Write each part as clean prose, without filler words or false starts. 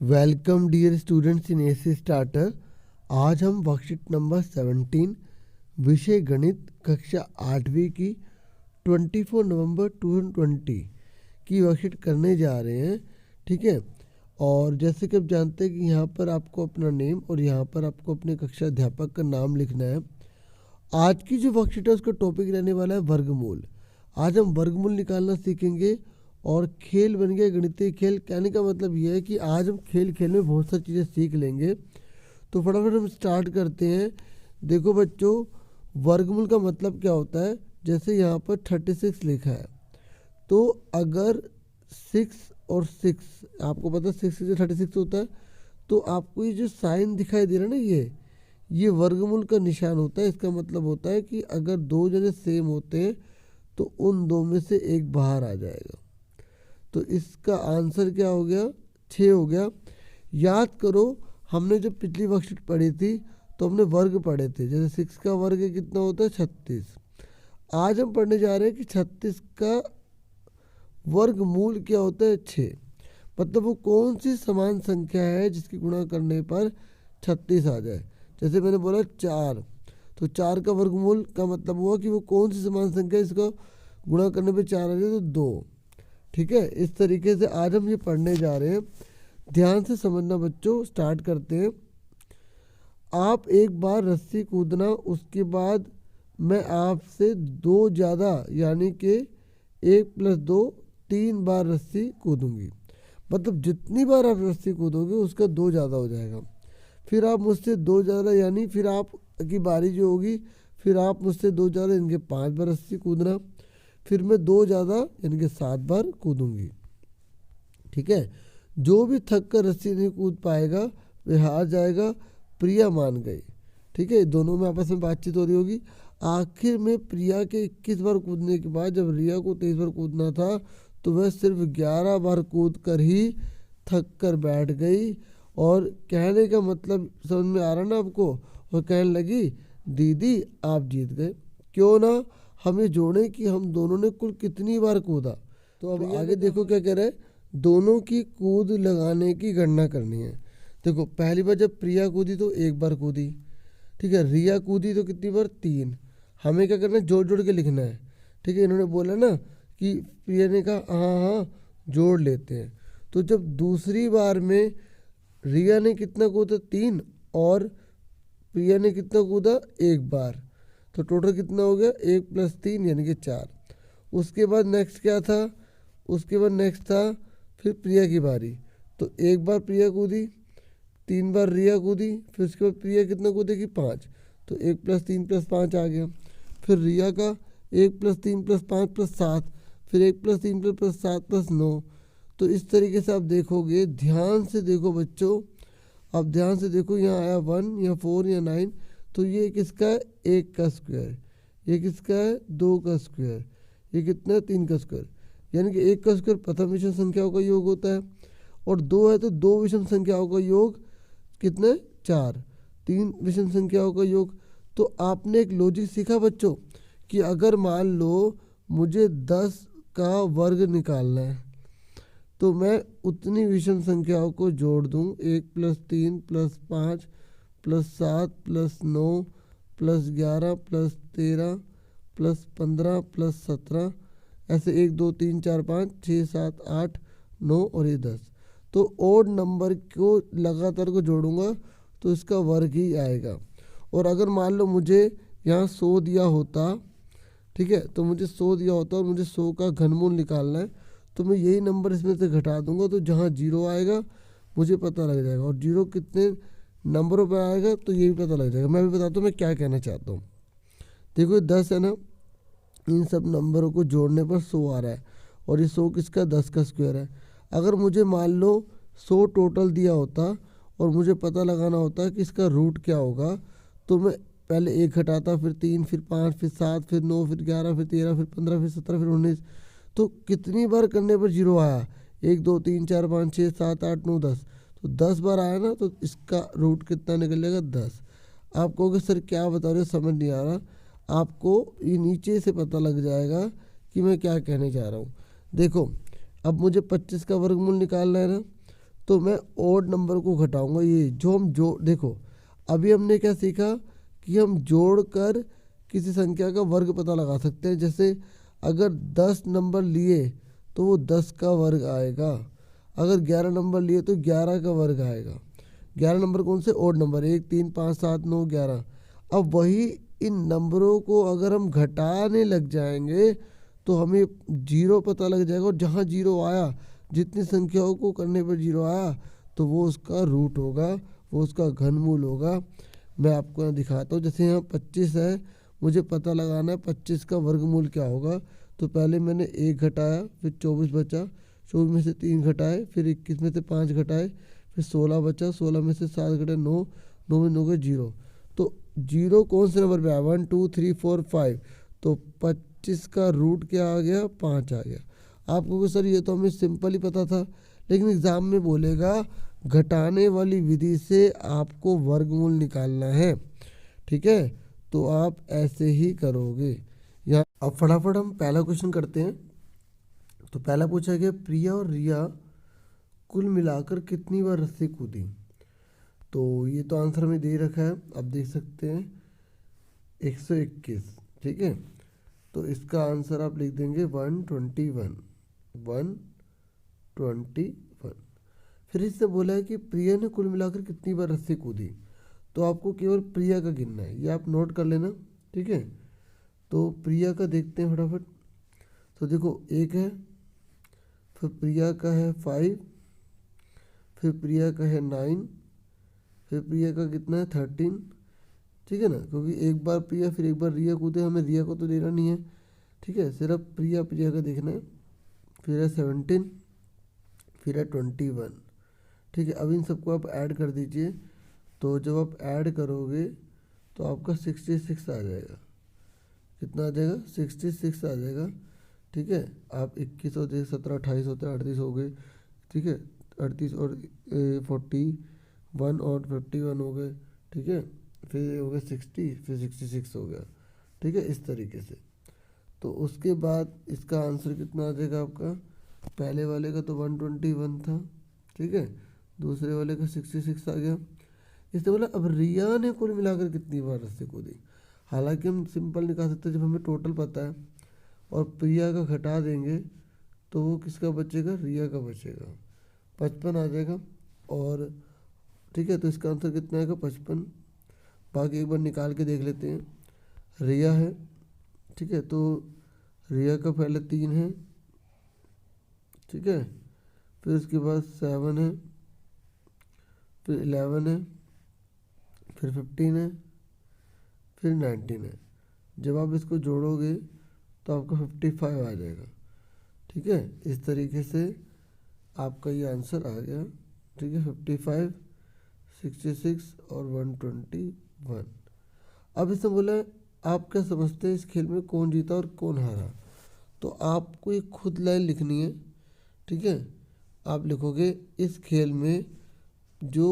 Welcome dear students in AC starter. आज हम worksheet number 17 विषय गणित कक्षा 8वीं की 24 नवंबर 2020 की वर्कशीट करने जा रहे हैं। ठीक है, और जैसे कि आप जानते हैं कि यहाँ पर आपको अपना नेम और यहाँ पर आपको अपने कक्षा अध्यापक का नाम लिखना है। आज की जो वर्कशीट है उसका टॉपिक रहने वाला है वर्गमूल। आज हम वर्गमूल निकालना सीखेंगे और खेल बन गया गणितीय खेल। कहने का मतलब ये है कि आज हम खेल में बहुत सारी चीज़ें सीख लेंगे। तो फटाफट हम स्टार्ट करते हैं। देखो बच्चों, वर्गमूल का मतलब क्या होता है। जैसे यहाँ पर 36 लिखा है, तो अगर 6 और 6, आपको पता है 6 से 36 होता है, तो आपको ये जो साइन दिखाई दे रहा है ना, ये वर्गमूल का निशान होता है। इसका मतलब होता है कि अगर दो जने सेम होते हैं तो उन दो में से एक बाहर आ जाएगा। तो इसका आंसर क्या हो गया, 6 हो गया। याद करो, हमने जब पिछली वर्कशीट पढ़ी थी तो हमने वर्ग पढ़े थे। जैसे 6 का वर्ग कितना होता है, 36। आज हम पढ़ने जा रहे हैं कि 36 का वर्गमूल क्या होता है, 6। मतलब वो कौन सी समान संख्या है जिसकी गुणा करने पर 36 आ जाए। जैसे मैंने बोला 4, तो 4 का वर्गमूल का मतलब हुआ कि वो कौन सी समान संख्या है इसको गुणा करने पर 4 आ जाए, तो 2। ठीक है, इस तरीके से आज हम ये पढ़ने जा रहे हैं। ध्यान से समझना बच्चों, स्टार्ट करते हैं। आप एक बार रस्सी कूदना, उसके बाद मैं आपसे 2 ज़्यादा यानी कि 1 + 2 3 बार रस्सी कूदूंगी। मतलब जितनी बार आप रस्सी कूदोगे उसका 2 ज़्यादा हो जाएगा। फिर आप मुझसे 2 ज़्यादा यानी फिर आप की बारी जो होगी, फिर आप मुझसे 2 ज़्यादा यानी कि 5 बार रस्सी कूदना। फिर मैं 2 ज़्यादा यानी कि 7 बार कूदूंगी। ठीक है, जो भी थक कर रस्सी नहीं कूद पाएगा वह हार जाएगा। प्रिया मान गई। ठीक है, दोनों में आपस में बातचीत हो रही होगी। आखिर में प्रिया के 21 बार कूदने के बाद जब रिया को 23 बार कूदना था तो वह सिर्फ 11 बार कूद कर ही थक कर बैठ गई। और कहने का मतलब समझ में आ रहा ना आपको। और कहने लगी, दीदी आप जीत गए। क्यों ना हमें जोड़ें कि हम दोनों ने कुल कितनी बार कूदा। तो अब आगे देखो क्या कह रहे हैं, दोनों की कूद लगाने की गणना करनी है। देखो, पहली बार जब प्रिया कूदी तो 1 बार कूदी। ठीक है, रिया कूदी तो कितनी बार, 3। हमें क्या करना है, जोड़ जोड़ के लिखना है। ठीक है, इन्होंने बोला ना कि प्रिया ने कहा हाँ हाँ जोड़ लेते हैं। तो जब दूसरी बार में रिया ने कितना कूदा, 3, और प्रिया ने कितना कूदा, 1 बार। तो टोटल कितना हो गया, 1 + 3 यानी कि 4। उसके बाद नेक्स्ट क्या था, उसके बाद नेक्स्ट था फिर प्रिया की बारी। तो 1 बार प्रिया कूदी, 3 बार रिया कूदी, फिर उसके बाद प्रिया कितना कूदेगी, 5। तो 1 + 3 + 5 आ गया। फिर रिया का 1 + 3 + 5 + 7, फिर 1 + 3 + 7 + 9। तो इस तरीके से आप देखोगे, ध्यान से देखो बच्चों, अब ध्यान से देखो, यहाँ आया 1 या 4 या 9। तो ये किसका है, 1 का स्क्वायर। ये किसका है, 2 का स्क्वायर। ये कितना है, 3 का स्क्वायर। यानी कि 1 का स्क्वायर प्रथम विषम संख्याओं का योग होता है, और 2 है तो 2 विषम संख्याओं का योग कितने, 4। 3 विषम संख्याओं का योग। तो आपने एक लॉजिक सीखा बच्चों कि अगर मान लो मुझे 10 का वर्ग निकालना है तो मैं उतनी विषम संख्याओं को जोड़ दूं। 1 + 3 + 5 + 7 + 9 + 11 + 13 + 15 + 17, ऐसे 1 2 3 4 5 6 7 8 9 और ये 10। तो ओड नंबर को लगातार को जोड़ूंगा तो इसका वर्ग ही आएगा। और अगर मान लो मुझे यहाँ 100 दिया होता, ठीक है, तो मुझे 100 दिया होता और मुझे 100 का घनमूल निकालना है, तो मैं यही नंबर इसमें से घटा दूंगा। तो जहाँ 0 आएगा मुझे पता लग जाएगा, और 0 कितने नंबरों पर आएगा तो ये भी पता लग जाएगा। मैं भी बताता हूँ मैं क्या कहना चाहता हूँ। देखो 10 है ना, इन सब नंबरों को जोड़ने पर 100 आ रहा है, और ये 100 किसका, 10 का स्क्वायर है। अगर मुझे मान लो 100 टोटल दिया होता और मुझे पता लगाना होता कि इसका रूट क्या होगा, तो मैं पहले 1 घटाता, फिर 3, फिर 5, फिर 7, फिर 9, फिर 11, फिर 13, फिर 15, फिर 17, फिर 19। तो कितनी बार करने पर 0 आया, 1 2 3 4 5 6 7 8 9 10। तो 10 बार आया ना, तो इसका रूट कितना निकलेगा, 10। आप कहोगे सर क्या बता रहे हो, समझ नहीं आ रहा। आपको ये नीचे से पता लग जाएगा कि मैं क्या कहने जा रहा हूँ। देखो, अब मुझे 25 का वर्गमूल निकालना है ना, तो मैं ओड नंबर को घटाऊंगा। ये जो हम जो देखो, अभी हमने क्या सीखा कि हम जोड़कर किसी संख्या का वर्ग पता लगा सकते हैं। जैसे अगर 10 नंबर लिए तो वो 10 का वर्ग आएगा, अगर 11 नंबर लिए तो 11 का वर्ग आएगा। 11 नंबर कौन से? Odd number, 1 3 5 7 9 11। अब वही इन नंबरों को अगर हम घटाने लग जाएंगे तो हमें जीरो पता लग जाएगा, और जहाँ जीरो आया, जितनी संख्याओं को करने पर जीरो आया, तो वो उसका रूट होगा, वो उसका घनमूल होगा। मैं आपको यहाँ दिखाता हूँ। जैसे यहाँ 25 है, मुझे पता लगाना है 25 का वर्गमूल क्या होगा। तो पहले मैंने 1 घटाया, फिर 24 बचा, 24 में से 3 घटाए, फिर 21 में से 5 घटाए, फिर 16 बचा, 16 में से 7 घटाए 9, 9 में 9 गए 0। तो जीरो कौन से नंबर पे आया? 1 2 3 4 5। तो 25 का रूट क्या आ गया? 5 आ गया। आपको कि सर ये तो हमें सिंपल ही पता था, लेकिन एग्जाम में बोलेगा घटाने वाली विधि से आपको वर्गमूल निकालना है। ठीक है, तो आप ऐसे ही करोगे। यहाँ अब फटाफट हम पहला क्वेश्चन करते हैं। तो पहला पूछा गया, प्रिया और रिया कुल मिलाकर कितनी बार रस्सी कूदी? तो ये तो आंसर में दे रखा है, आप देख सकते हैं 121। ठीक है, तो इसका आंसर आप लिख देंगे 121, 121। फिर इससे बोला है कि प्रिया ने कुल मिलाकर कितनी बार रस्सी कूदी। तो आपको केवल प्रिया का गिनना है, ये आप नोट कर लेना। ठीक है, तो प्रिया का देखते हैं फटाफट। तो देखो 1 है, फिर प्रिया का है 5, फिर प्रिया का है 9, फिर प्रिया का कितना है 13। ठीक है ना, क्योंकि एक बार प्रिया फिर एक बार रिया कूदे, हमें रिया को तो लेना नहीं है। ठीक है, सिर्फ प्रिया प्रिया का देखना है। फिर है 17, फिर है 21। ठीक है, अब इन सबको आप ऐड कर दीजिए। तो जब आप ऐड करोगे तो आपका 66 आ जाएगा। कितना आ जाएगा? 66 आ जाएगा। ठीक है, आप 21 और 17 28 होते हैं, 38 हो गए। ठीक है, 38 और 41 और 51 हो गए। ठीक है, फिर हो गया 60, फिर 66 हो गया। ठीक है, इस तरीके से। तो उसके बाद इसका आंसर कितना आ जाएगा आपका? पहले वाले का तो 121 था। ठीक है, दूसरे वाले का 66 आ गया। इससे बोला अब रिया ने कुल मिलाकर कितनी बार रस्सी कूदी। हालांकि हम सिंपल निकाल सकते हैं, जब हमें टोटल पता है और प्रिया का घटा देंगे तो वो किसका बचेगा? रिया का बचेगा, 55 आ जाएगा। और ठीक है, तो इसका आंसर कितना आएगा? 55। बाकी एक बार निकाल के देख लेते हैं। रिया है, ठीक है, तो रिया का पहले 3 है। ठीक है, फिर उसके बाद 7 है, फिर 11 है, फिर 15 है, फिर 19 है। जब आप इसको जोड़ोगे तो आपका 55 आ जाएगा। ठीक है, इस तरीके से आपका ये आंसर आ गया। ठीक है, 55, 66 और 121। अब इसमें बोला है, आप क्या समझते हैं इस खेल में कौन जीता और कौन हारा? तो आपको एक खुद लाइन लिखनी है। ठीक है, आप लिखोगे इस खेल में जो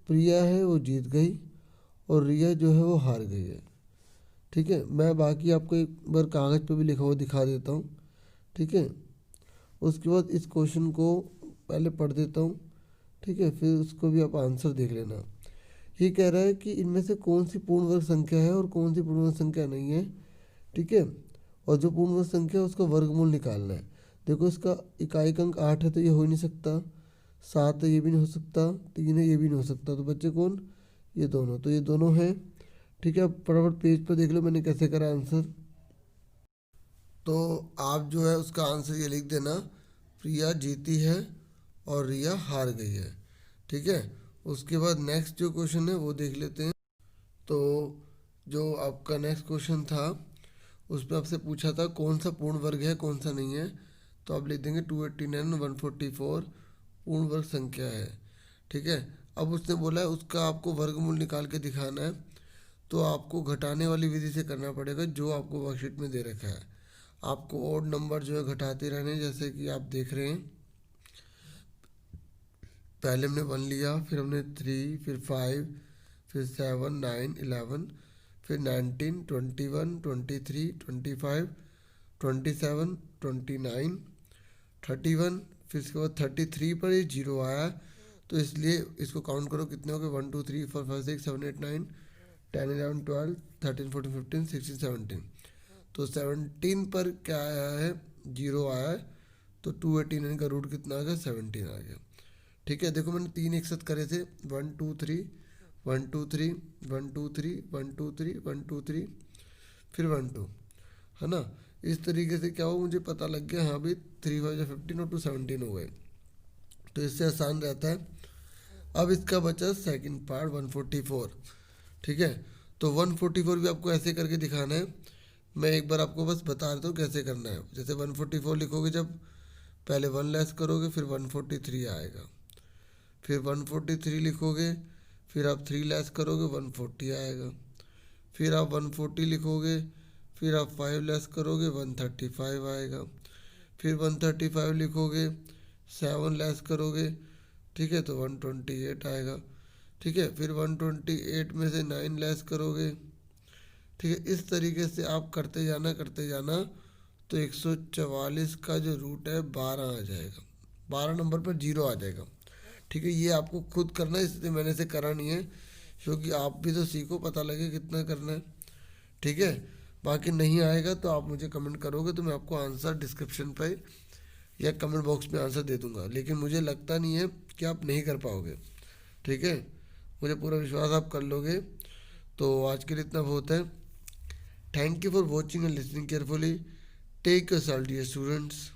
प्रिया है वो जीत गई और रिया जो है वो हार गई है। ठीक है, मैं बाकी आपको एक बार कागज़ पे भी लिखा हुआ दिखा देता हूँ। ठीक है, उसके बाद इस क्वेश्चन को पहले पढ़ देता हूँ। ठीक है, फिर उसको भी आप आंसर देख लेना। ये कह रहा है कि इनमें से कौन सी पूर्ण वर्ग संख्या है और कौन सी पूर्ण वर्ग संख्या नहीं है। ठीक है, और जो पूर्ण वर्ग संख्या है उसका वर्गमूल निकालना है। देखो इसका इकाई अंक 8 है, तो ये हो ही नहीं सकता। 7 है, ये भी नहीं हो सकता। 3 है, ये भी नहीं हो सकता। तो बच्चे कौन? ये दोनों। तो ये दोनों हैं। ठीक है, अब फटाफट पेज पर देख लो मैंने कैसे करा आंसर। तो आप जो है उसका आंसर ये लिख देना, प्रिया जीती है और रिया हार गई है। ठीक है, उसके बाद नेक्स्ट जो क्वेश्चन है वो देख लेते हैं। तो जो आपका नेक्स्ट क्वेश्चन था उसमें आपसे पूछा था कौन सा पूर्ण वर्ग है कौन सा नहीं है। तो आप लिख देंगे 289 144 पूर्ण वर्ग संख्या है। ठीक है, अब उसने बोला है उसका आपको वर्गमूल निकाल के दिखाना है। तो आपको घटाने वाली विधि से करना पड़ेगा जो आपको वर्कशीट में दे रखा है। आपको ओड नंबर जो है घटाते रहने, जैसे कि आप देख रहे हैं। पहले हमने 1 लिया, फिर हमने 3, फिर 5, फिर 7 9 11, फिर 19 21 23 25 27 29 31, फिर इसके बाद 33 पर ये जीरो आया तो इसलिए इसको काउंट करो कितने हो गए, 1 2 3 4 5 6 7 8 9 10 11 12 13 14 15 16 17। तो 17 पर क्या आया है, 0 आया है, तो 289 का रूट कितना आ गया, 17 आ गया। ठीक है, देखो मैंने 3 एक साथ करे थे, 1 2 3 1 2 3 1 2 3 1 2 3 1 2 3 फिर 1 2, है ना। इस तरीके से क्या हो, मुझे पता लग गया हाँ भाई 3 5 15 और 2 17 हो गए, तो इससे आसान रहता है। अब इसका बचा सेकंड पार्ट 144। ठीक है, तो 144 भी आपको ऐसे करके दिखाना है। मैं एक बार आपको बस बता देता हूँ कैसे करना है। जैसे 144 लिखोगे, जब पहले 1 लेस करोगे फिर 143 आएगा, फिर 143 लिखोगे, फिर आप 3 लेस करोगे 140 आएगा, फिर आप 140 लिखोगे, फिर आप 5 लेस करोगे 135 आएगा, फिर 135 लिखोगे, 7 लेस करोगे, ठीक है, तो 128 आएगा। ठीक है, फिर 128 में से 9 लेस करोगे। ठीक है, इस तरीके से आप करते जाना तो 144 का जो रूट है 12 आ जाएगा, 12 नंबर पर 0 आ जाएगा। ठीक है, ये आपको खुद करना है, इसलिए मैंने इसे करा नहीं है, क्योंकि आप भी तो सीखो, पता लगे कितना करना है। ठीक है, बाकी नहीं आएगा तो आप मुझे कमेंट करोगे तो मैं आपको आंसर डिस्क्रिप्शन पे या कमेंट बॉक्स में आंसर दे दूंगा, लेकिन मुझे लगता नहीं है कि आप नहीं कर पाओगे। ठीक है, मुझे पूरा विश्वास आप कर लोगे। तो आज के लिए इतना बहुत है। Thank you for watching and listening carefully. Take yourself dear students.